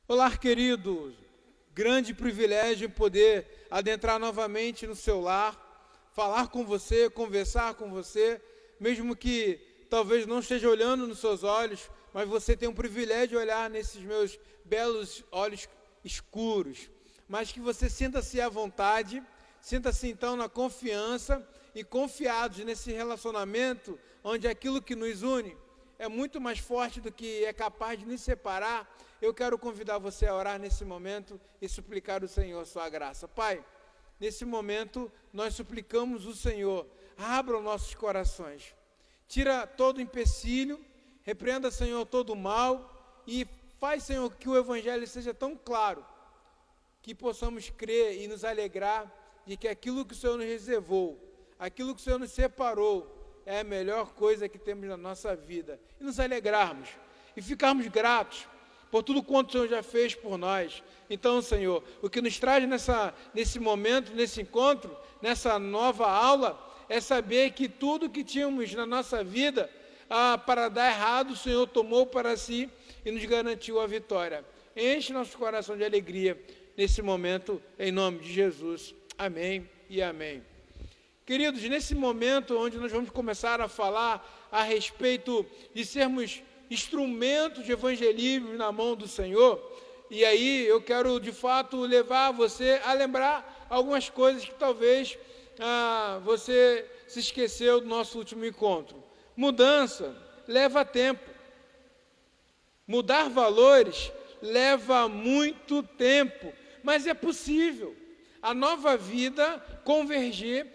Olá, querido. Grande privilégio poder adentrar novamente no seu lar, falar com você, conversar com você, mesmo que talvez não esteja olhando nos seus olhos, mas você tem um privilégio de olhar nesses meus belos olhos escuros. Mas que você sinta-se à vontade, sinta-se então na confiança e confiados nesse relacionamento, onde aquilo que nos une é muito mais forte do que é capaz de nos separar. Eu quero convidar você a orar nesse momento e suplicar ao Senhor a sua graça. Pai, nesse momento nós suplicamos o Senhor, abra os nossos corações, tira todo empecilho, repreenda, Senhor, todo o mal e faz, Senhor, que o Evangelho seja tão claro, que possamos crer e nos alegrar de que aquilo que o Senhor nos reservou, aquilo que o Senhor nos separou, é a melhor coisa que temos na nossa vida. E nos alegrarmos e ficarmos gratos por tudo quanto o Senhor já fez por nós. Então, Senhor, o que nos traz nesse momento, nesse encontro, nessa nova aula, é saber que tudo que tínhamos na nossa vida para dar errado, o Senhor tomou para si e nos garantiu a vitória. Enche nosso coração de alegria nesse momento, em nome de Jesus. Amém e amém. Queridos, nesse momento onde nós vamos começar a falar a respeito de sermos instrumentos de evangelismo na mão do Senhor, e aí eu quero de fato levar você a lembrar algumas coisas que talvez você se esqueceu do nosso último encontro. Mudança leva tempo. Mudar valores leva muito tempo, mas é possível. A nova vida convergir,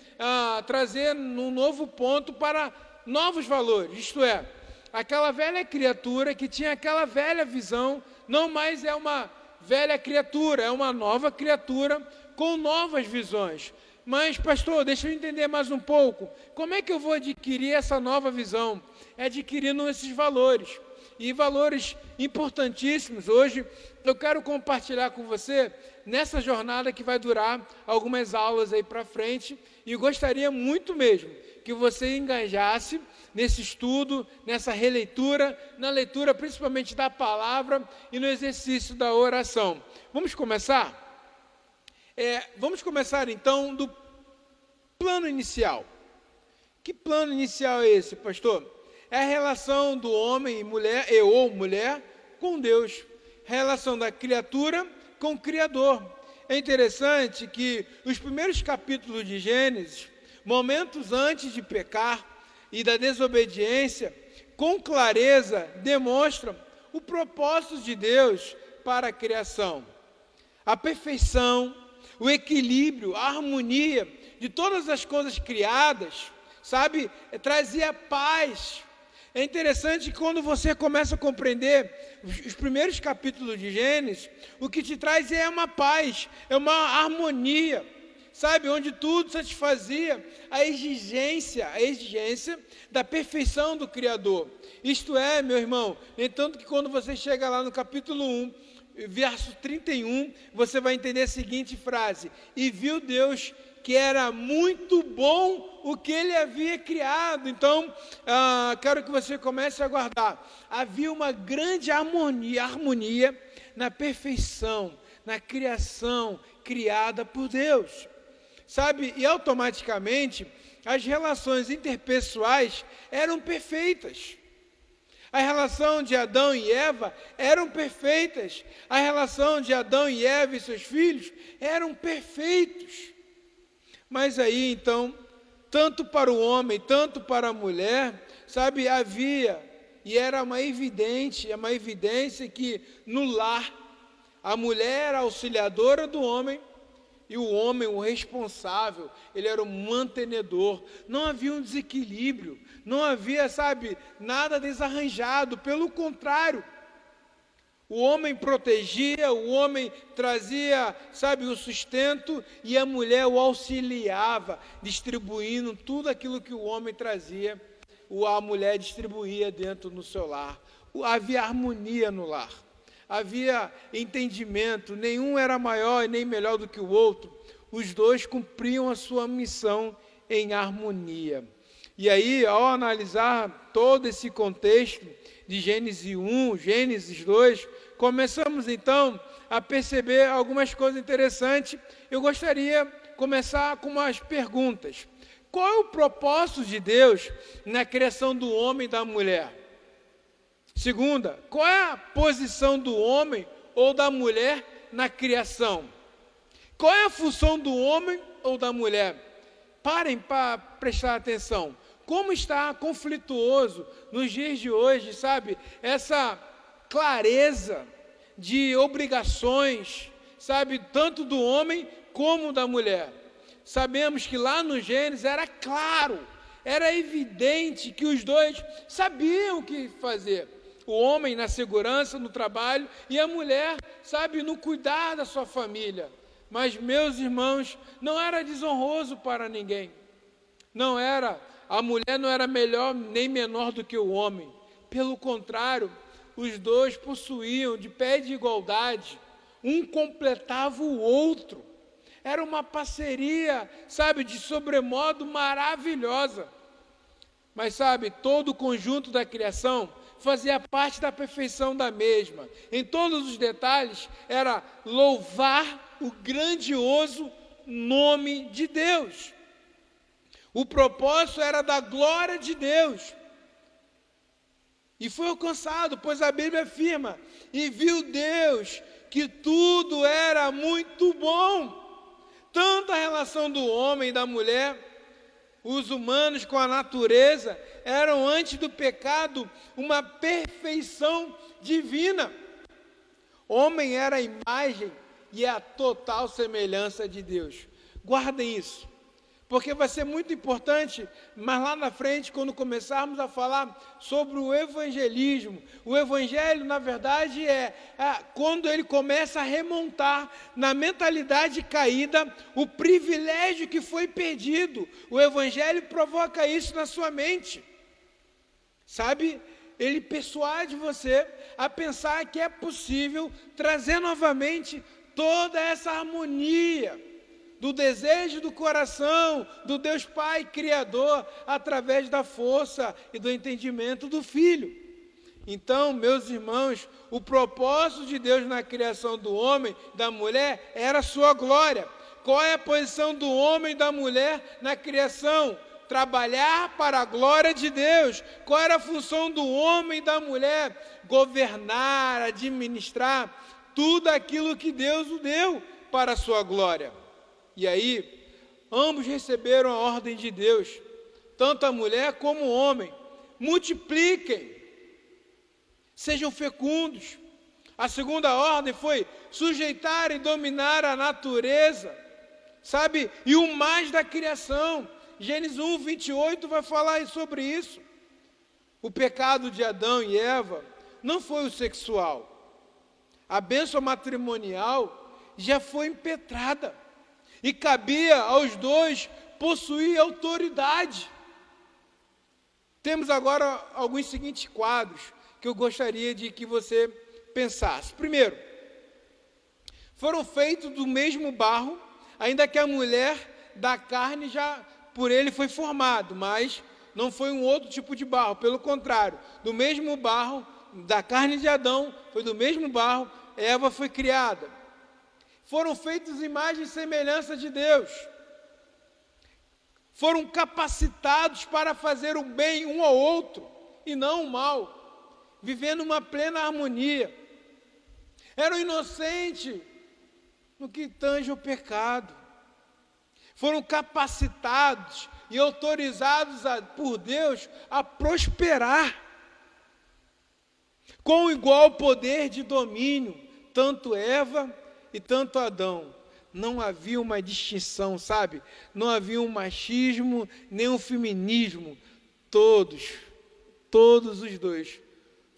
trazer um novo ponto para novos valores, isto é, aquela velha criatura que tinha aquela velha visão, não mais é uma velha criatura, é uma nova criatura com novas visões. Mas, pastor, deixa eu entender mais um pouco, como é que eu vou adquirir essa nova visão? É adquirindo esses valores, e valores importantíssimos. Hoje eu quero compartilhar com você nessa jornada que vai durar algumas aulas aí para frente, e gostaria muito mesmo que você engajasse nesse estudo, nessa releitura, na leitura principalmente da palavra e no exercício da oração. Vamos começar? Vamos começar então do plano inicial. Que plano inicial é esse, pastor? É a relação do homem e mulher, ou mulher, com Deus. Relação da criatura com o Criador. É interessante que os primeiros capítulos de Gênesis, momentos antes de pecar e da desobediência, com clareza demonstram o propósito de Deus para a criação. A perfeição, o equilíbrio, a harmonia de todas as coisas criadas, sabe, trazia paz. É interessante que quando você começa a compreender os primeiros capítulos de Gênesis, o que te traz é uma paz, é uma harmonia, sabe, onde tudo satisfazia a exigência da perfeição do Criador. Isto é, meu irmão, entanto que quando você chega lá no capítulo 1, verso 31, você vai entender a seguinte frase: e viu Deus que era muito bom o que ele havia criado. Então, quero que você comece a guardar. Havia uma grande harmonia na perfeição, na criação criada por Deus. Sabe, e automaticamente, as relações interpessoais eram perfeitas. A relação de Adão e Eva eram perfeitas. A relação de Adão e Eva e seus filhos eram perfeitos. Mas aí, então, tanto para o homem, tanto para a mulher, sabe, havia, e era uma evidência que no lar, a mulher era a auxiliadora do homem, e o homem, o responsável, ele era o mantenedor. Não havia um desequilíbrio, não havia, sabe, nada desarranjado, pelo contrário. O homem protegia, o homem trazia, sabe, o sustento, e a mulher o auxiliava, distribuindo tudo aquilo que o homem trazia, a mulher distribuía dentro do seu lar. Havia harmonia no lar, havia entendimento, nenhum era maior e nem melhor do que o outro, os dois cumpriam a sua missão em harmonia. E aí, ao analisar todo esse contexto, de Gênesis 1, Gênesis 2, começamos então a perceber algumas coisas interessantes. Eu gostaria de começar com umas perguntas. Qual é o propósito de Deus na criação do homem e da mulher? Segunda, qual é a posição do homem ou da mulher na criação? Qual é a função do homem ou da mulher? Parem para prestar atenção. Como está conflituoso nos dias de hoje, sabe? Essa clareza de obrigações, sabe? Tanto do homem como da mulher. Sabemos que lá no Gênesis era claro, era evidente que os dois sabiam o que fazer. O homem na segurança, no trabalho, e a mulher, sabe, no cuidar da sua família. Mas, meus irmãos, não era desonroso para ninguém. Não era, a mulher não era melhor nem menor do que o homem. Pelo contrário, os dois possuíam de pé de igualdade. Um completava o outro. Era uma parceria, sabe, de sobremodo maravilhosa. Mas, sabe, todo o conjunto da criação fazia parte da perfeição da mesma. Em todos os detalhes, era louvar o grandioso nome de Deus. O propósito era da glória de Deus. E foi alcançado, pois a Bíblia afirma, e viu Deus que tudo era muito bom. Tanto a relação do homem e da mulher, os humanos com a natureza, eram antes do pecado uma perfeição divina. Homem era a imagem e a total semelhança de Deus. Guardem isso, porque vai ser muito importante, mas lá na frente, quando começarmos a falar sobre o evangelismo, o evangelho, na verdade, quando ele começa a remontar na mentalidade caída o privilégio que foi perdido. O evangelho provoca isso na sua mente, sabe? Ele persuade você a pensar que é possível trazer novamente toda essa harmonia do desejo do coração, do Deus Pai Criador, através da força e do entendimento do Filho. Então, meus irmãos, o propósito de Deus na criação do homem, da mulher, era a sua glória. Qual é a posição do homem e da mulher na criação? Trabalhar para a glória de Deus. Qual era a função do homem e da mulher? Governar, administrar tudo aquilo que Deus o deu para a sua glória. E aí, ambos receberam a ordem de Deus, tanto a mulher como o homem. Multipliquem, sejam fecundos. A segunda ordem foi sujeitar e dominar a natureza, sabe? E o mais da criação. Gênesis 1, 28 vai falar sobre isso. O pecado de Adão e Eva não foi o sexual. A bênção matrimonial já foi impetrada. E cabia aos dois possuir autoridade. Temos agora alguns seguintes quadros que eu gostaria de que você pensasse. Primeiro, foram feitos do mesmo barro, ainda que a mulher da carne já por ele foi formado, mas não foi um outro tipo de barro, pelo contrário, do mesmo barro, da carne de Adão, foi do mesmo barro, Eva foi criada. Foram feitos imagens e semelhança de Deus. Foram capacitados para fazer o bem um ao outro e não o mal, vivendo uma plena harmonia. Eram inocentes no que tange ao pecado. Foram capacitados e autorizados por Deus a prosperar, com igual poder de domínio, tanto Eva e tanto Adão. Não havia uma distinção, sabe? Não havia um machismo, nem um feminismo. Todos os dois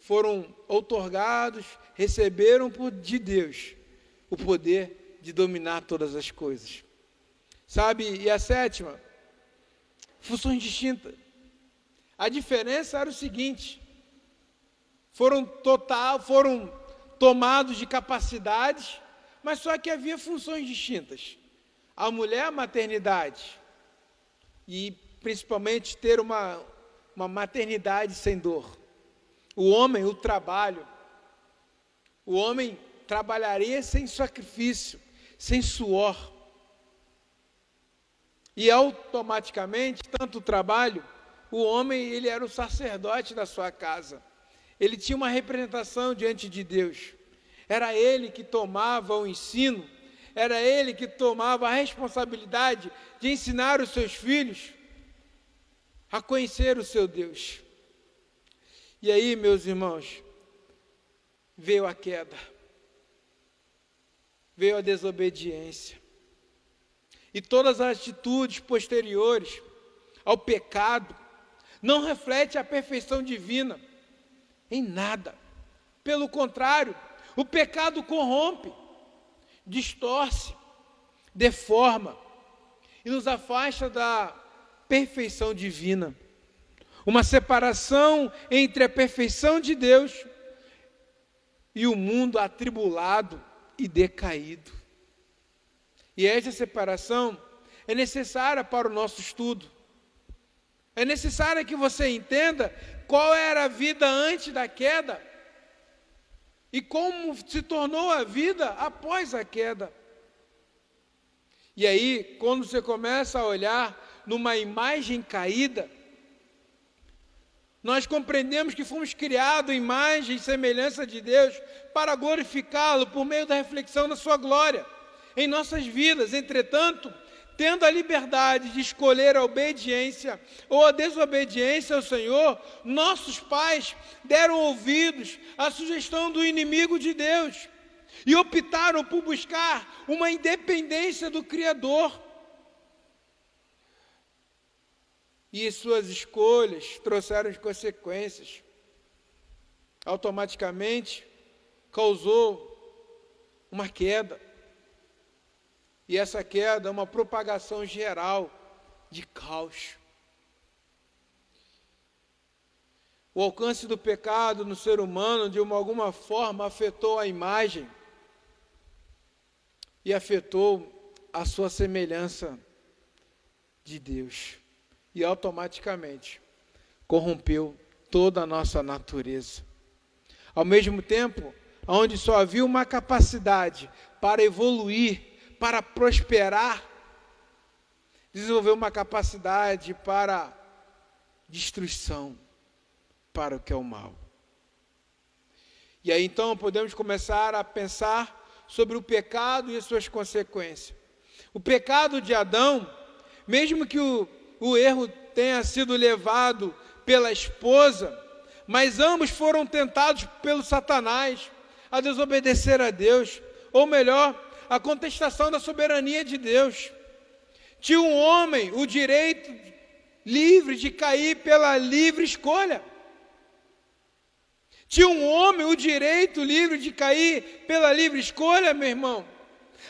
foram outorgados, receberam de Deus o poder de dominar todas as coisas. Sabe? E a sétima, funções distintas. A diferença era o seguinte: foram tomados de capacidades, mas só que havia funções distintas. A mulher, a maternidade, e principalmente ter uma maternidade sem dor. o homem, o trabalho. O homem trabalharia sem sacrifício, sem suor. E automaticamente, tanto o trabalho, o homem, ele era o sacerdote da sua casa. Ele tinha uma representação diante de Deus. Era ele que tomava o ensino, era ele que tomava a responsabilidade de ensinar os seus filhos a conhecer o seu Deus. E aí, meus irmãos, veio a queda, veio a desobediência. E todas as atitudes posteriores ao pecado não refletem a perfeição divina em nada. Pelo contrário, o pecado corrompe, distorce, deforma e nos afasta da perfeição divina. Uma separação entre a perfeição de Deus e o mundo atribulado e decaído. E essa separação é necessária para o nosso estudo. É necessário que você entenda qual era a vida antes da queda e como se tornou a vida após a queda. E aí, quando você começa a olhar numa imagem caída, nós compreendemos que fomos criados em imagem e semelhança de Deus para glorificá-lo por meio da reflexão da sua glória em nossas vidas. Entretanto, tendo a liberdade de escolher a obediência ou a desobediência ao Senhor, nossos pais deram ouvidos à sugestão do inimigo de Deus e optaram por buscar uma independência do Criador. E suas escolhas trouxeram consequências. Automaticamente causou uma queda. E essa queda é uma propagação geral de caos. O alcance do pecado no ser humano, de alguma forma, afetou a imagem e afetou a sua semelhança de Deus. E automaticamente corrompeu toda a nossa natureza. Ao mesmo tempo, onde só havia uma capacidade para evoluir, para prosperar, desenvolveu uma capacidade para destruição, para o que é o mal. E aí então podemos começar a pensar sobre o pecado e as suas consequências. O pecado de Adão, mesmo que o erro tenha sido levado pela esposa, mas ambos foram tentados pelo Satanás a desobedecer a Deus, ou melhor, a contestação da soberania de Deus. Tinha um homem o direito livre de cair pela livre escolha. Tinha um homem o direito livre de cair pela livre escolha, meu irmão.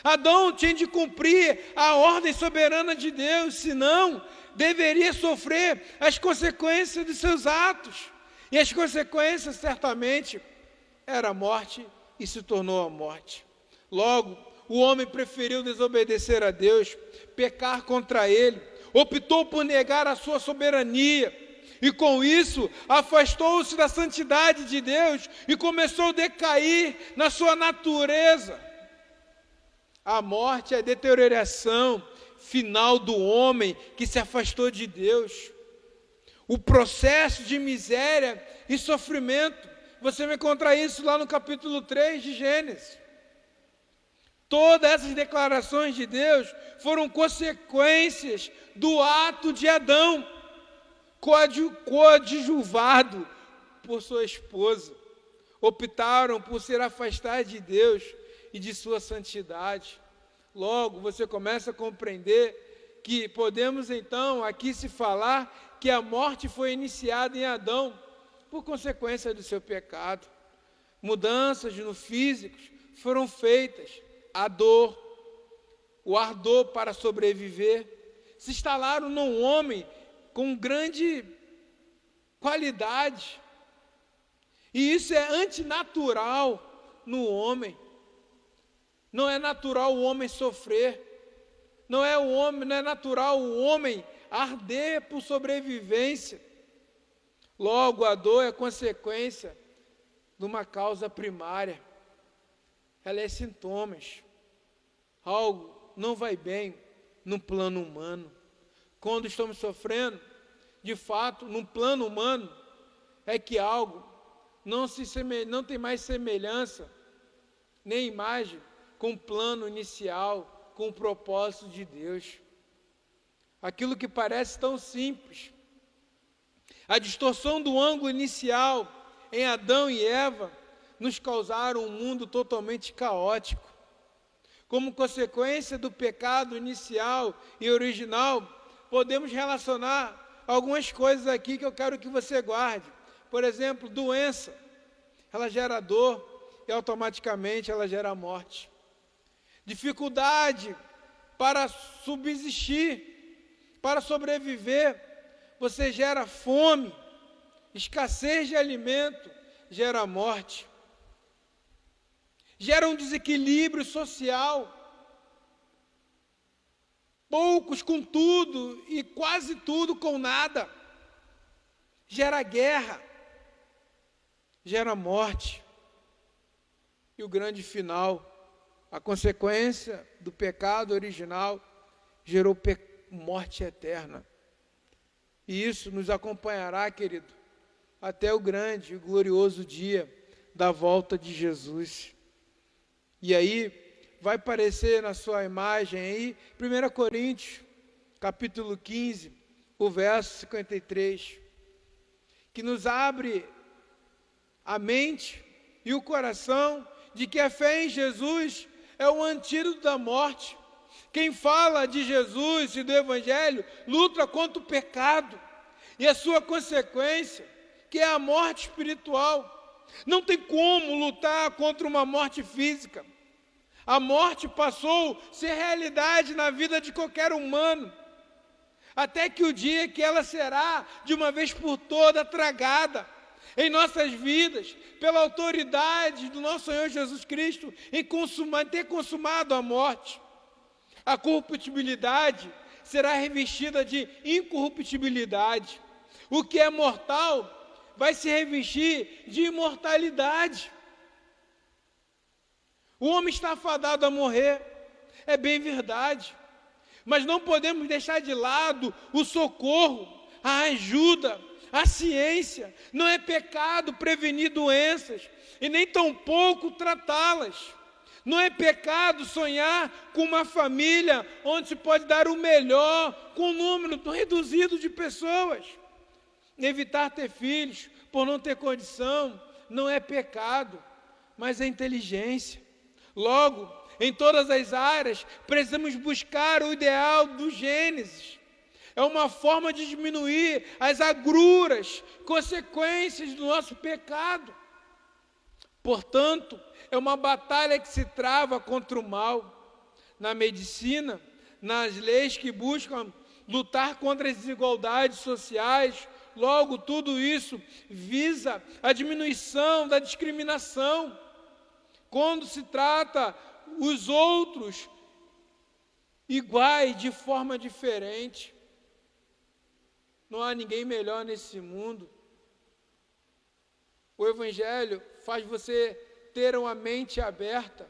Adão tinha de cumprir a ordem soberana de Deus, senão deveria sofrer as consequências de seus atos. E as consequências, certamente, era a morte e se tornou a morte. Logo, o homem preferiu desobedecer a Deus, pecar contra Ele, optou por negar a sua soberania, e com isso afastou-se da santidade de Deus e começou a decair na sua natureza. A morte é a deterioração final do homem que se afastou de Deus. O processo de miséria e sofrimento, você vai encontrar isso lá no capítulo 3 de Gênesis. Todas essas declarações de Deus foram consequências do ato de Adão, coadjuvado por sua esposa. Optaram por ser afastados de Deus e de sua santidade. Logo, você começa a compreender que podemos então aqui se falar que a morte foi iniciada em Adão por consequência do seu pecado. Mudanças no físico foram feitas, a dor, o ardor para sobreviver, se instalaram num homem com grande qualidade. E isso é antinatural no homem. Não é natural o homem sofrer. Não é natural o homem arder por sobrevivência. Logo, a dor é consequência de uma causa primária. Ela é sintomas. Algo não vai bem no plano humano. Quando estamos sofrendo, de fato, no plano humano, é que algo não tem mais semelhança, nem imagem, com o plano inicial, com o propósito de Deus. Aquilo que parece tão simples, a distorção do ângulo inicial em Adão e Eva, nos causaram um mundo totalmente caótico. Como consequência do pecado inicial e original, podemos relacionar algumas coisas aqui que eu quero que você guarde. Por exemplo, doença, ela gera dor e automaticamente ela gera morte. Dificuldade para subsistir, para sobreviver, você gera fome, escassez de alimento, gera morte. Gera um desequilíbrio social. Poucos com tudo e quase tudo com nada. Gera guerra. Gera morte. E o grande final, a consequência do pecado original, gerou morte eterna. E isso nos acompanhará, querido, até o grande e glorioso dia da volta de Jesus. E aí, vai aparecer na sua imagem aí, 1 Coríntios, capítulo 15, o verso 53, que nos abre a mente e o coração de que a fé em Jesus é o antídoto da morte. Quem fala de Jesus e do Evangelho luta contra o pecado e a sua consequência, que é a morte espiritual. Não tem como lutar contra uma morte física. A morte passou a ser realidade na vida de qualquer humano, até que o dia que ela será, de uma vez por toda, tragada em nossas vidas, pela autoridade do nosso Senhor Jesus Cristo, em ter consumado a morte. A corruptibilidade será revestida de incorruptibilidade. O que é mortal vai se revestir de imortalidade. O homem está fadado a morrer, é bem verdade, mas não podemos deixar de lado o socorro, a ajuda, a ciência. Não é pecado prevenir doenças e nem tampouco tratá-las. Não é pecado sonhar com uma família onde se pode dar o melhor com um número reduzido de pessoas. Evitar ter filhos por não ter condição não é pecado, mas é inteligência. Logo, em todas as áreas, precisamos buscar o ideal do Gênesis. É uma forma de diminuir as agruras, consequências do nosso pecado. Portanto, é uma batalha que se trava contra o mal. Na medicina, nas leis que buscam lutar contra as desigualdades sociais, logo tudo isso visa a diminuição da discriminação. Quando se trata os outros iguais de forma diferente, não há ninguém melhor nesse mundo. O Evangelho faz você ter uma mente aberta,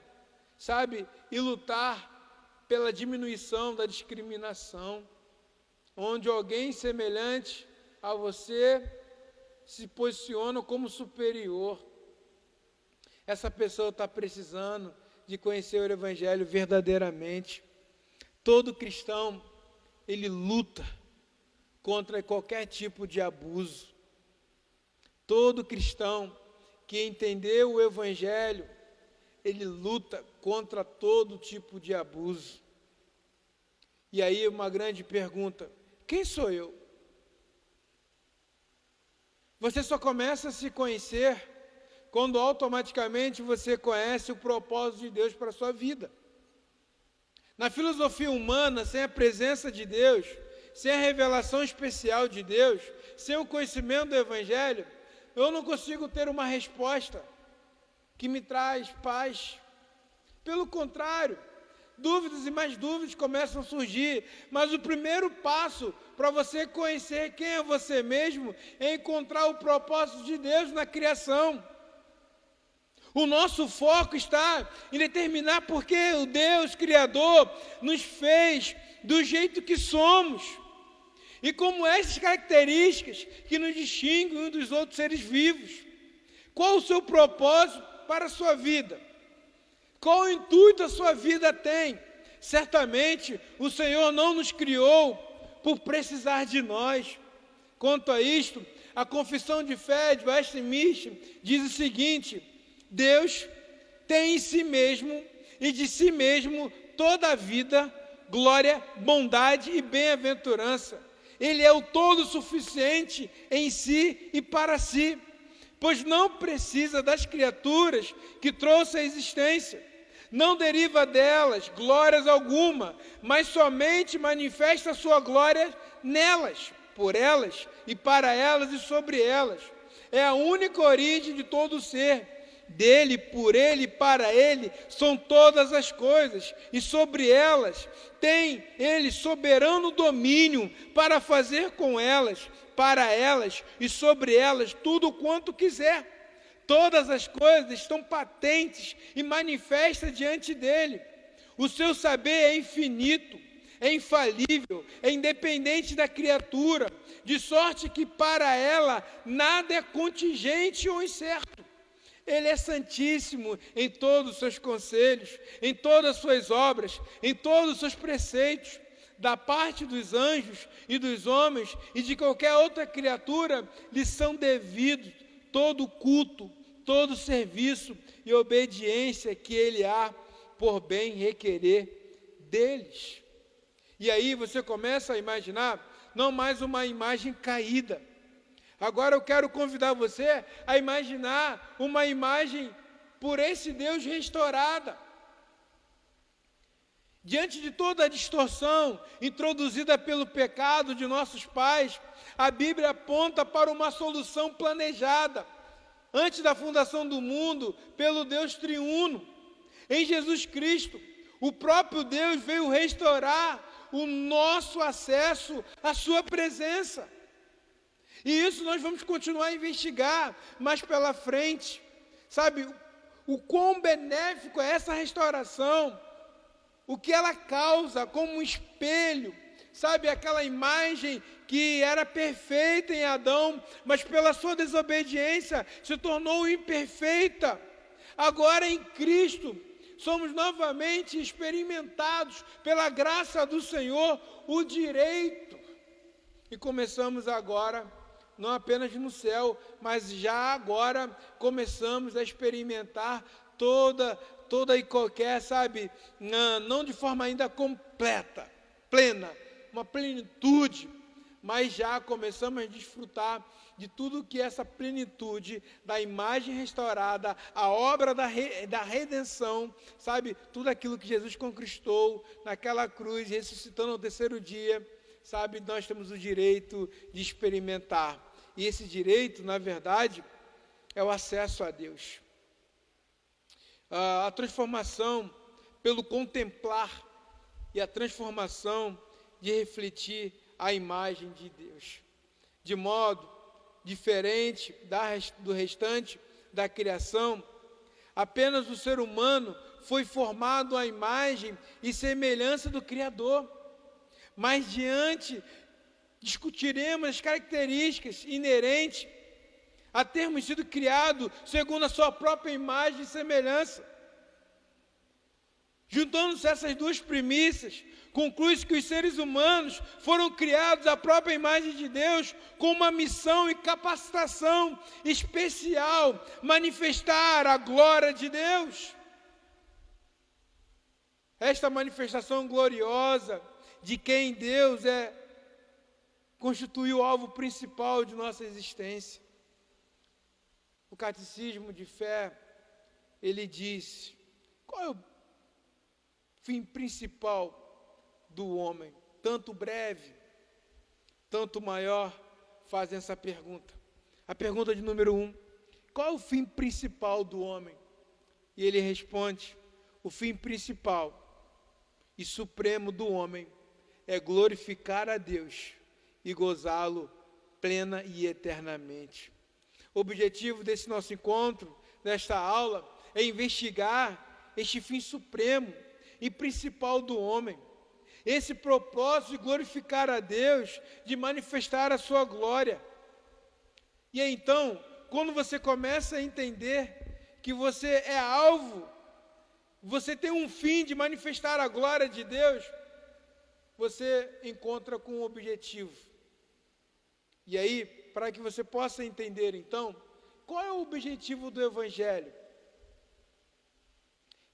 sabe, e lutar pela diminuição da discriminação, onde alguém semelhante a você se posiciona como superior. Essa pessoa está precisando de conhecer o Evangelho verdadeiramente. Todo cristão, ele luta contra qualquer tipo de abuso. Todo cristão que entendeu o Evangelho, ele luta contra todo tipo de abuso. E aí uma grande pergunta: quem sou eu? Você só começa a se conhecer quando automaticamente você conhece o propósito de Deus para a sua vida. Na filosofia humana, sem a presença de Deus, sem a revelação especial de Deus, sem o conhecimento do Evangelho, eu não consigo ter uma resposta que me traz paz. Pelo contrário, dúvidas e mais dúvidas começam a surgir, mas o primeiro passo para você conhecer quem é você mesmo é encontrar o propósito de Deus na criação. O nosso foco está em determinar porque o Deus Criador nos fez do jeito que somos. E como essas características que nos distinguem uns dos outros seres vivos. Qual o seu propósito para a sua vida? Qual o intuito a sua vida tem? Certamente o Senhor não nos criou por precisar de nós. Quanto a isto, a confissão de fé de Westminster diz o seguinte: Deus tem em si mesmo e de si mesmo toda a vida, glória, bondade e bem-aventurança. Ele é o todo suficiente em si e para si, pois não precisa das criaturas que trouxe à existência. Não deriva delas glórias alguma, mas somente manifesta a sua glória nelas, por elas e para elas e sobre elas. É a única origem de todo ser. Dele, por ele e para ele são todas as coisas, e sobre elas tem ele soberano domínio para fazer com elas, para elas e sobre elas tudo quanto quiser. Todas as coisas estão patentes e manifestas diante dele. O seu saber é infinito, é infalível, é independente da criatura, de sorte que para ela nada é contingente ou incerto. Ele é santíssimo em todos os seus conselhos, em todas as suas obras, em todos os seus preceitos. Da parte dos anjos e dos homens e de qualquer outra criatura, lhe são devidos todo culto, todo serviço e obediência que ele há por bem requerer deles. E aí você começa a imaginar, não mais uma imagem caída. Agora eu quero convidar você a imaginar uma imagem por esse Deus restaurada. Diante de toda a distorção introduzida pelo pecado de nossos pais, a Bíblia aponta para uma solução planejada, antes da fundação do mundo, pelo Deus triuno. Em Jesus Cristo, o próprio Deus veio restaurar o nosso acesso à sua presença. E isso nós vamos continuar a investigar mais pela frente. Sabe, o quão benéfico é essa restauração, o que ela causa como um espelho, sabe, aquela imagem que era perfeita em Adão, mas pela sua desobediência se tornou imperfeita. Agora em Cristo, somos novamente experimentados pela graça do Senhor, o direito. E começamos agora, não apenas no céu, mas já agora começamos a experimentar toda e qualquer, sabe, não de forma ainda completa, plena, uma plenitude, mas já começamos a desfrutar de tudo que essa plenitude da imagem restaurada, a obra da redenção, sabe, tudo aquilo que Jesus conquistou naquela cruz, ressuscitando ao terceiro dia, sabe, nós temos o direito de experimentar. E esse direito, na verdade, é o acesso a Deus. A transformação pelo contemplar e a transformação de refletir a imagem de Deus. De modo diferente do restante da criação, apenas o ser humano foi formado à imagem e semelhança do Criador. Mas discutiremos as características inerentes a termos sido criado segundo a sua própria imagem e semelhança. Juntando-se essas duas premissas, conclui-se que os seres humanos foram criados à própria imagem de Deus, com uma missão e capacitação especial, manifestar a glória de Deus. Esta manifestação gloriosa de quem Deus constitui o alvo principal de nossa existência. O Catecismo de Fé, ele diz, qual é o fim principal do homem? Tanto breve, tanto maior, fazem essa pergunta. A pergunta de número 1, qual é o fim principal do homem? E ele responde, o fim principal e supremo do homem é glorificar a Deus e gozá-lo plena e eternamente. O objetivo desse nosso encontro, desta aula, é investigar este fim supremo e principal do homem. Esse propósito de glorificar a Deus, de manifestar a sua glória. E aí, então, quando você começa a entender que você é alvo, você tem um fim de manifestar a glória de Deus, você encontra com um objetivo. E aí, para que você possa entender, então, qual é o objetivo do Evangelho?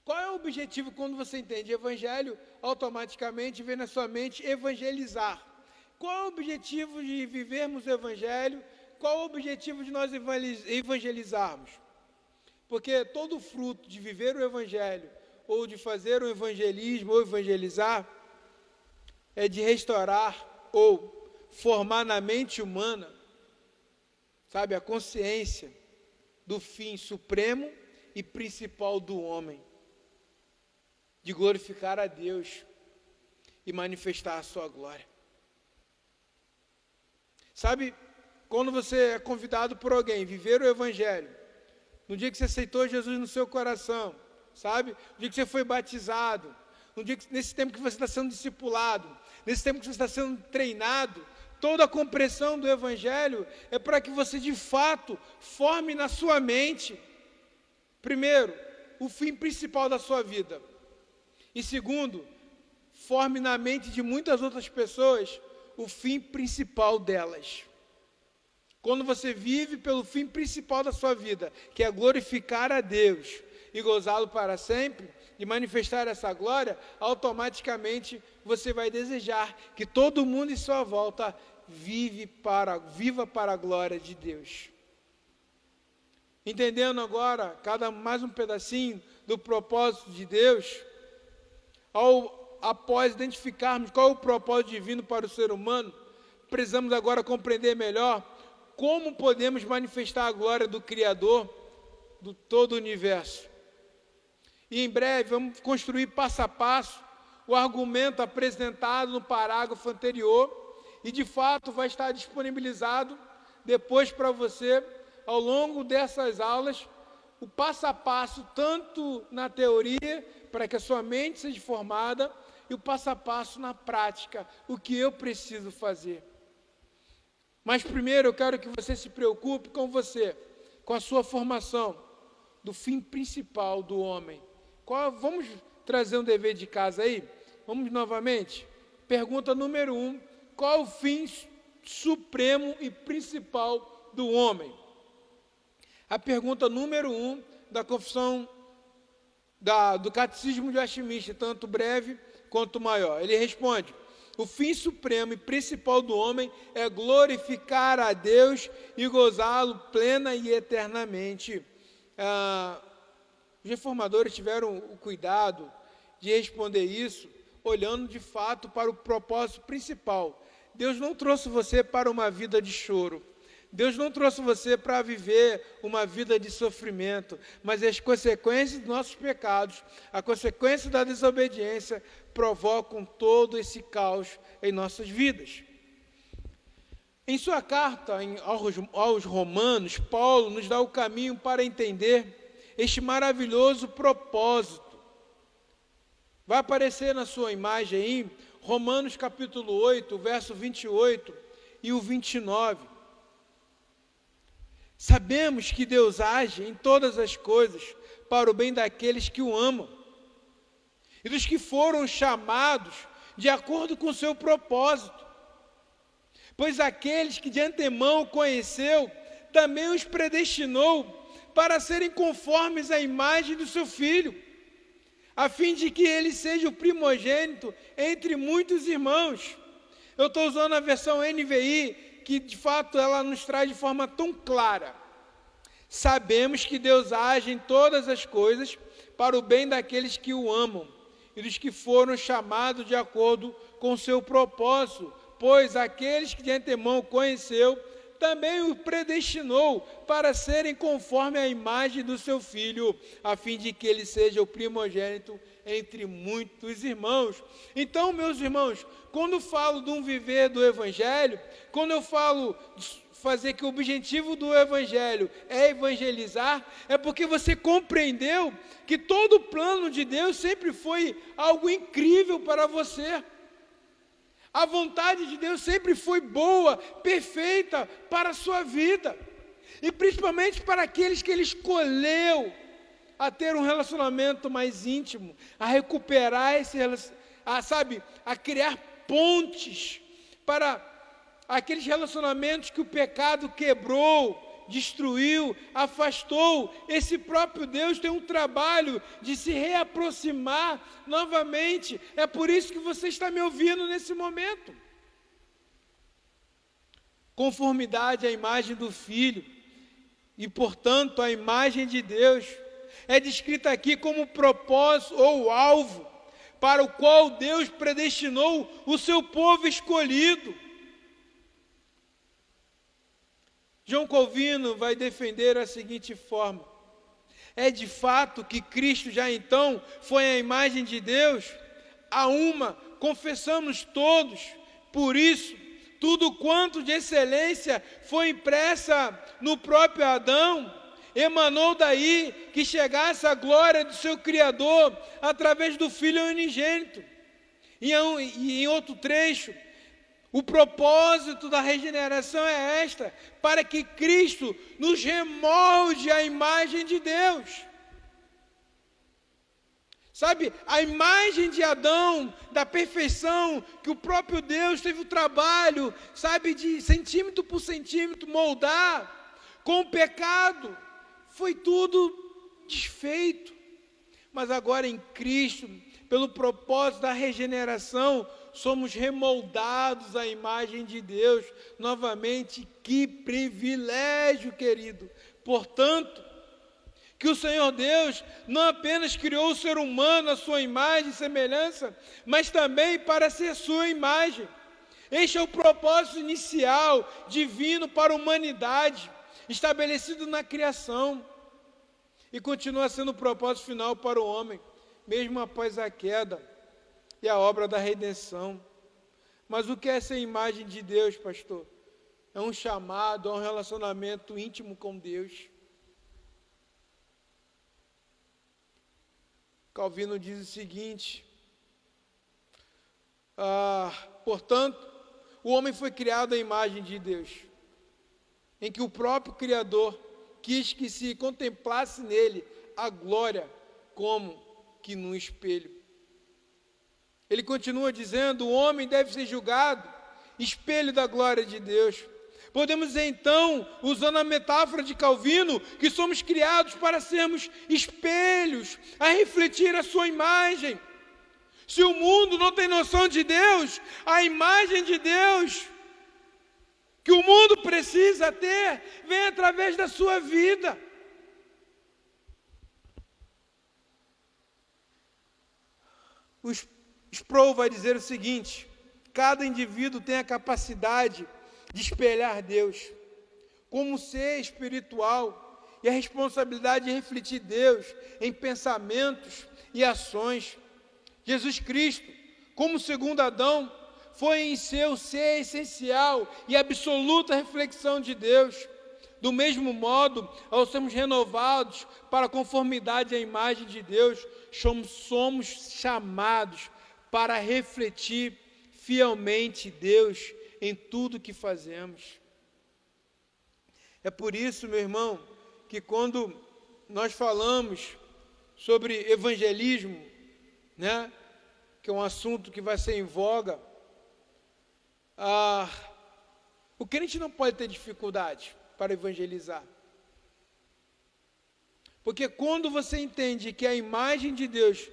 Qual é o objetivo quando você entende Evangelho? Automaticamente vem na sua mente evangelizar. Qual é o objetivo de vivermos o Evangelho? Qual é o objetivo de nós evangelizarmos? Porque todo fruto de viver o Evangelho, ou de fazer o evangelismo, ou evangelizar, é de restaurar ou formar na mente humana, sabe, a consciência do fim supremo e principal do homem, de glorificar a Deus e manifestar a sua glória. Sabe, quando você é convidado por alguém a viver o Evangelho, no dia que você aceitou Jesus no seu coração, sabe, no dia que você foi batizado, no dia que, nesse tempo que você está sendo discipulado, nesse tempo que você está sendo treinado, toda a compreensão do Evangelho é para que você de fato forme na sua mente, primeiro, o fim principal da sua vida, e segundo, forme na mente de muitas outras pessoas o fim principal delas. Quando você vive pelo fim principal da sua vida, que é glorificar a Deus e gozá-lo para sempre, e manifestar essa glória, automaticamente você vai desejar que todo mundo em sua volta viva para a glória de Deus. Entendendo agora mais um pedacinho do propósito de Deus, após identificarmos qual é o propósito divino para o ser humano, precisamos agora compreender melhor como podemos manifestar a glória do Criador do todo o universo. E em breve vamos construir passo a passo o argumento apresentado no parágrafo anterior, e de fato vai estar disponibilizado depois para você, ao longo dessas aulas, o passo a passo, tanto na teoria, para que a sua mente seja formada, e o passo a passo na prática, o que eu preciso fazer. Mas primeiro eu quero que você se preocupe com você, com a sua formação, do fim principal do homem. Vamos trazer um dever de casa aí? Vamos novamente? Pergunta número 1, qual o fim supremo e principal do homem? A pergunta número 1 da confissão do Catecismo de Westminster, tanto breve quanto maior. Ele responde: o fim supremo e principal do homem é glorificar a Deus e gozá-lo plena e eternamente. Os reformadores tiveram o cuidado de responder isso, olhando de fato para o propósito principal. Deus não trouxe você para uma vida de choro. Deus não trouxe você para viver uma vida de sofrimento, mas as consequências dos nossos pecados, a consequência da desobediência, provocam todo esse caos em nossas vidas. Em sua carta aos Romanos, Paulo nos dá o caminho para entender este maravilhoso propósito. Vai aparecer na sua imagem aí, Romanos capítulo 8, verso 28 e o 29. Sabemos que Deus age em todas as coisas para o bem daqueles que o amam e dos que foram chamados de acordo com o seu propósito. Pois aqueles que de antemão conheceu, também os predestinou para serem conformes à imagem do seu Filho, a fim de que ele seja o primogênito entre muitos irmãos. Eu estou usando a versão NVI, que de fato ela nos traz de forma tão clara. Sabemos que Deus age em todas as coisas para o bem daqueles que o amam e dos que foram chamados de acordo com o seu propósito, pois aqueles que de antemão conheceu, também o predestinou para serem conforme a imagem do seu Filho, a fim de que ele seja o primogênito entre muitos irmãos. Então, meus irmãos, quando falo de um viver do Evangelho, quando eu falo fazer que o objetivo do Evangelho é evangelizar, é porque você compreendeu que todo o plano de Deus sempre foi algo incrível para você. A vontade de Deus sempre foi boa, perfeita para a sua vida. E principalmente para aqueles que Ele escolheu a ter um relacionamento mais íntimo, a recuperar esse relacionamento, a criar pontes para aqueles relacionamentos que o pecado quebrou, destruiu, afastou. Esse próprio Deus tem um trabalho de se reaproximar novamente. É por isso que você está me ouvindo nesse momento. Conformidade à imagem do Filho e, portanto, à imagem de Deus é descrita aqui como propósito ou alvo para o qual Deus predestinou o seu povo escolhido. João Calvino vai defender a seguinte forma: é de fato que Cristo já então foi a imagem de Deus, a uma confessamos todos, por isso, tudo quanto de excelência foi impressa no próprio Adão, emanou daí que chegasse a glória do seu Criador através do Filho unigênito. E em outro trecho, o propósito da regeneração é esta, para que Cristo nos remolde à imagem de Deus. Sabe, a imagem de Adão, da perfeição, que o próprio Deus teve o trabalho, sabe, de centímetro por centímetro moldar, com o pecado, foi tudo desfeito. Mas agora em Cristo, pelo propósito da regeneração, somos remoldados à imagem de Deus. Novamente, que privilégio, querido. Portanto, que o Senhor Deus não apenas criou o ser humano à sua imagem e semelhança, mas também para ser sua imagem. Este é o propósito inicial, divino para a humanidade, estabelecido na criação, e continua sendo o propósito final para o homem, mesmo após a queda e a obra da redenção. Mas o que é essa imagem de Deus, pastor? É um chamado a um relacionamento íntimo com Deus. Calvino diz o seguinte: portanto, o homem foi criado à imagem de Deus, em que o próprio Criador quis que se contemplasse nele a glória como que num espelho. Ele continua dizendo: o homem deve ser julgado espelho da glória de Deus. Podemos dizer então, usando a metáfora de Calvino, que somos criados para sermos espelhos, a refletir a sua imagem. Se o mundo não tem noção de Deus, a imagem de Deus que o mundo precisa ter vem através da sua vida. Sproul vai dizer o seguinte: cada indivíduo tem a capacidade de espelhar Deus como ser espiritual e a responsabilidade de refletir Deus em pensamentos e ações. Jesus Cristo, como segundo Adão, foi em seu ser essencial e absoluta reflexão de Deus. Do mesmo modo, ao sermos renovados para a conformidade à imagem de Deus, somos chamados para refletir fielmente Deus em tudo que fazemos. É por isso, meu irmão, que quando nós falamos sobre evangelismo, né, que é um assunto que vai ser em voga, o crente não pode ter dificuldade para evangelizar. Porque quando você entende que a imagem de Deus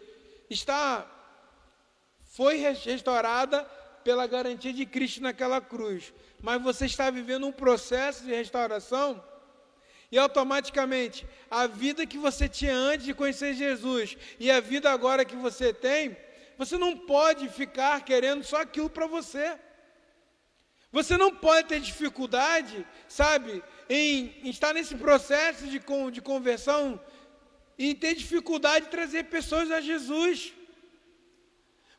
foi restaurada pela garantia de Cristo naquela cruz, mas você está vivendo um processo de restauração, e automaticamente a vida que você tinha antes de conhecer Jesus e a vida agora que você tem, você não pode ficar querendo só aquilo para você. Você não pode ter dificuldade, sabe, em estar nesse processo de conversão e ter dificuldade de trazer pessoas a Jesus.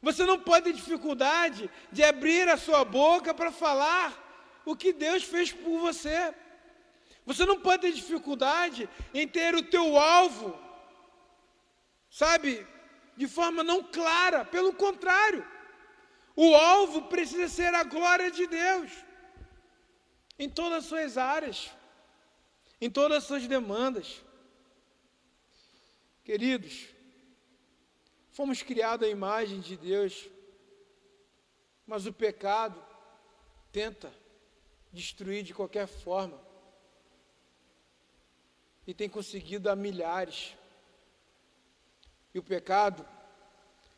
Você não pode ter dificuldade de abrir a sua boca para falar o que Deus fez por você. Você não pode ter dificuldade em ter o teu alvo, sabe, de forma não clara. Pelo contrário, o alvo precisa ser a glória de Deus, em todas as suas áreas, em todas as suas demandas. Queridos, fomos criados à imagem de Deus, mas o pecado tenta destruir de qualquer forma, e tem conseguido a milhares. E o pecado,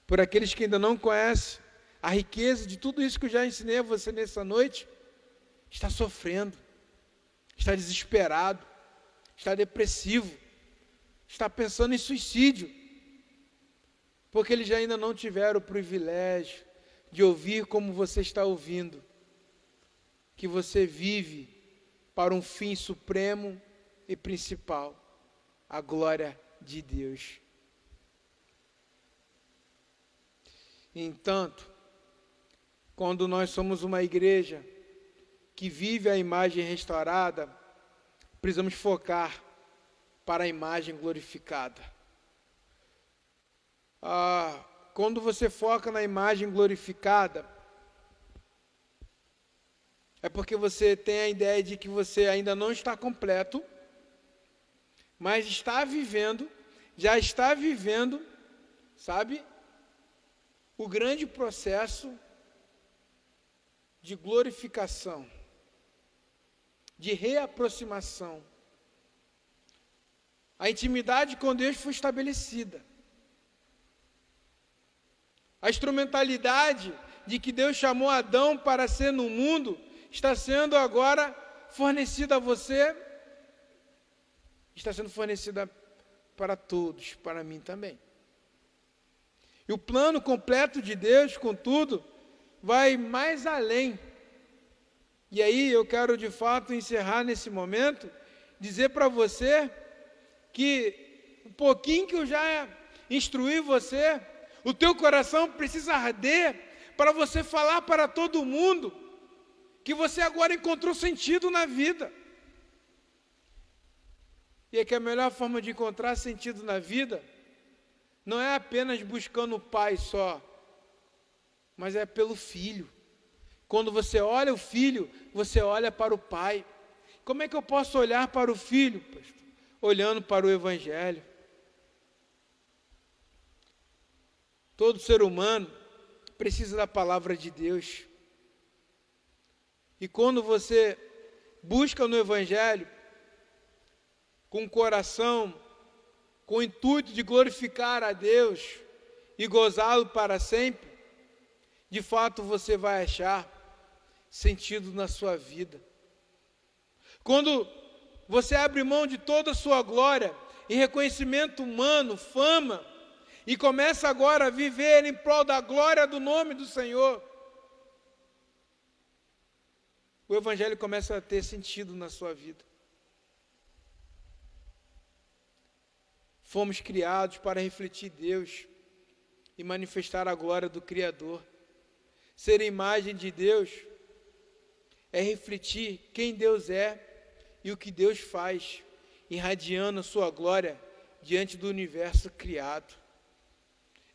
por aqueles que ainda não conhecem a riqueza de tudo isso que eu já ensinei a você nessa noite, está sofrendo, está desesperado, está depressivo, está pensando em suicídio, porque eles ainda não tiveram o privilégio de ouvir como você está ouvindo, que você vive para um fim supremo e principal, a glória de Deus. Entanto, quando nós somos uma igreja que vive a imagem restaurada, precisamos focar para a imagem glorificada. Quando você foca na imagem glorificada, é porque você tem a ideia de que você ainda não está completo, mas está vivendo, já está vivendo, sabe, o grande processo de glorificação, de reaproximação. A intimidade com Deus foi estabelecida. A instrumentalidade de que Deus chamou Adão para ser no mundo está sendo agora fornecida a você, está sendo fornecida para todos, para mim também. E o plano completo de Deus, contudo, vai mais além. E aí eu quero de fato encerrar nesse momento, dizer para você que um pouquinho que eu já instruí você, o teu coração precisa arder para você falar para todo mundo que você agora encontrou sentido na vida. E é que a melhor forma de encontrar sentido na vida não é apenas buscando o Pai só, mas é pelo Filho. Quando você olha o Filho, você olha para o Pai. Como é que eu posso olhar para o Filho, pastor? Olhando para o Evangelho. Todo ser humano precisa da palavra de Deus. E quando você busca no Evangelho, com o coração, com o intuito de glorificar a Deus e gozá-lo para sempre, de fato você vai achar sentido na sua vida. Quando você abre mão de toda a sua glória e reconhecimento humano, fama, e começa agora a viver em prol da glória do nome do Senhor, o Evangelho começa a ter sentido na sua vida. Fomos criados para refletir Deus e manifestar a glória do Criador. Ser a imagem de Deus é refletir quem Deus é e o que Deus faz, irradiando a sua glória diante do universo criado.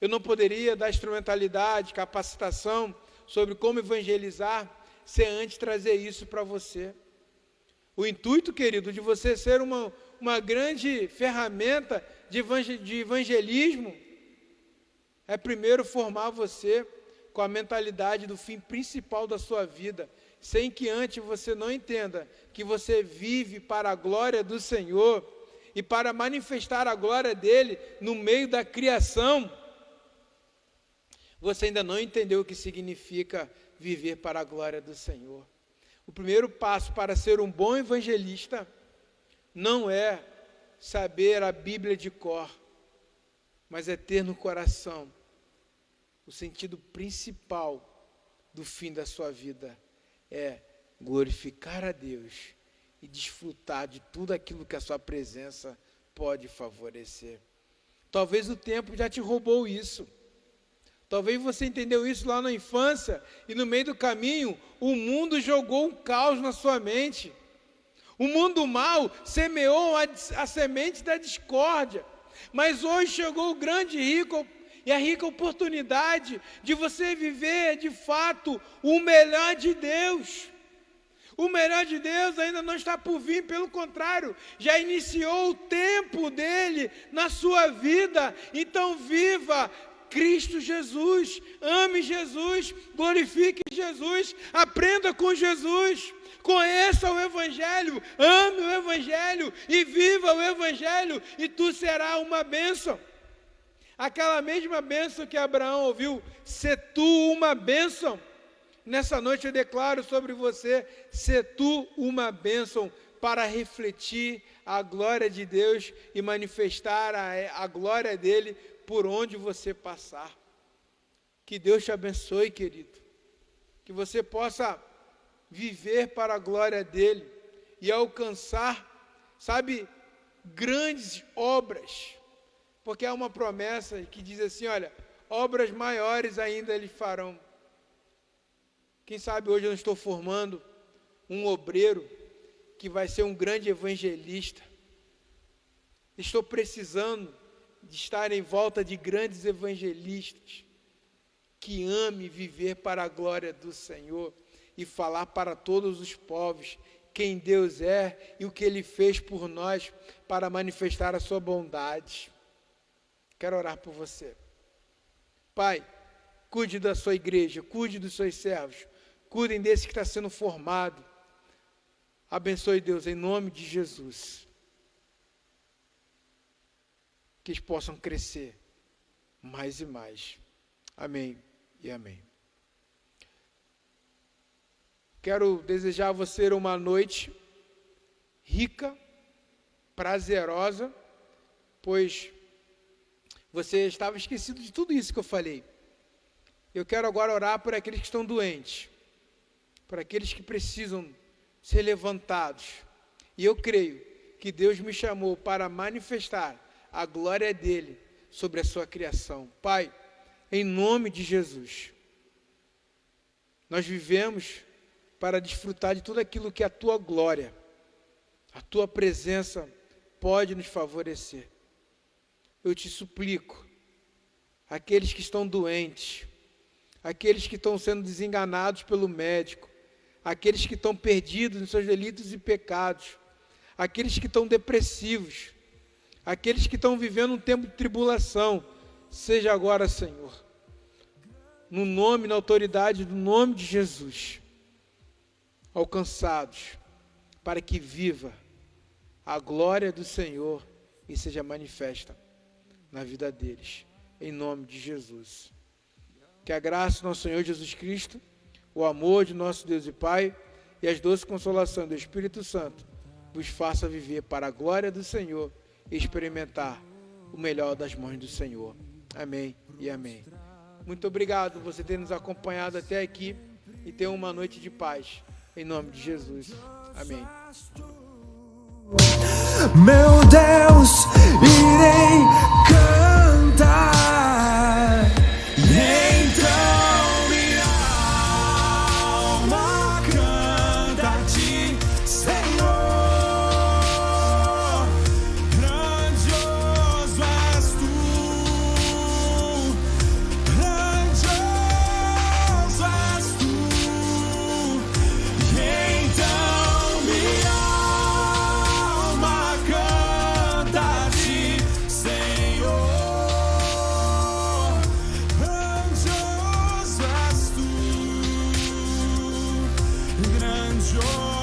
Eu não poderia dar instrumentalidade, capacitação sobre como evangelizar, sem antes trazer isso para você. O intuito, querido, de você ser uma grande ferramenta de evangelismo é primeiro formar você com a mentalidade do fim principal da sua vida, sem que antes você não entenda que você vive para a glória do Senhor e para manifestar a glória dele no meio da criação. Você ainda não entendeu o que significa viver para a glória do Senhor. O primeiro passo para ser um bom evangelista não é saber a Bíblia de cor, mas é ter no coração o sentido principal do fim da sua vida, é glorificar a Deus e desfrutar de tudo aquilo que a sua presença pode favorecer. Talvez o tempo já te roubou isso. Talvez você entendeu isso lá na infância e no meio do caminho o mundo jogou um caos na sua mente. O mundo mal semeou a semente da discórdia. Mas hoje chegou o grande rico e a rica oportunidade de você viver de fato o melhor de Deus. O melhor de Deus ainda não está por vir, pelo contrário, já iniciou o tempo dele na sua vida. Então viva Cristo Jesus, ame Jesus, glorifique Jesus, aprenda com Jesus, conheça o Evangelho, ame o Evangelho e viva o Evangelho, e tu serás uma bênção. Aquela mesma bênção que Abraão ouviu, se tu uma bênção. Nessa noite eu declaro sobre você, se tu uma bênção para refletir a glória de Deus e manifestar a glória dele por onde você passar. Que Deus te abençoe, querido. Que você possa viver para a glória dele e alcançar, sabe, grandes obras. Porque há uma promessa que diz assim, olha, obras maiores ainda eles farão. Quem sabe hoje eu não estou formando um obreiro que vai ser um grande evangelista. Estou precisando de estar em volta de grandes evangelistas que ame viver para a glória do Senhor e falar para todos os povos quem Deus é e o que Ele fez por nós para manifestar a sua bondade. Quero orar por você. Pai, cuide da sua igreja, cuide dos seus servos, cuidem desse que está sendo formado. Abençoe, Deus, em nome de Jesus. Que eles possam crescer mais e mais. Amém e amém. Quero desejar a você uma noite rica, prazerosa, pois você estava esquecido de tudo isso que eu falei. Eu quero agora orar por aqueles que estão doentes, por aqueles que precisam ser levantados. E eu creio que Deus me chamou para manifestar a glória dele sobre a sua criação. Pai, em nome de Jesus, nós vivemos para desfrutar de tudo aquilo que a tua glória, a tua presença pode nos favorecer. Eu te suplico, aqueles que estão doentes, aqueles que estão sendo desenganados pelo médico, aqueles que estão perdidos em seus delitos e pecados, aqueles que estão depressivos, aqueles que estão vivendo um tempo de tribulação, seja agora, Senhor, no nome, na autoridade do nome de Jesus, alcançados, para que viva a glória do Senhor e seja manifesta na vida deles, em nome de Jesus. Que a graça do nosso Senhor Jesus Cristo, o amor de nosso Deus e Pai e as doces consolações do Espírito Santo vos faça viver para a glória do Senhor e experimentar o melhor das mãos do Senhor. Amém e amém. Muito obrigado por você ter nos acompanhado até aqui e tenha uma noite de paz, em nome de Jesus. Amém. Meu Deus, irei cantar, então minha alma canta a ti, Senhor. Grandioso és tu, grandioso és tu, e então minha grandioso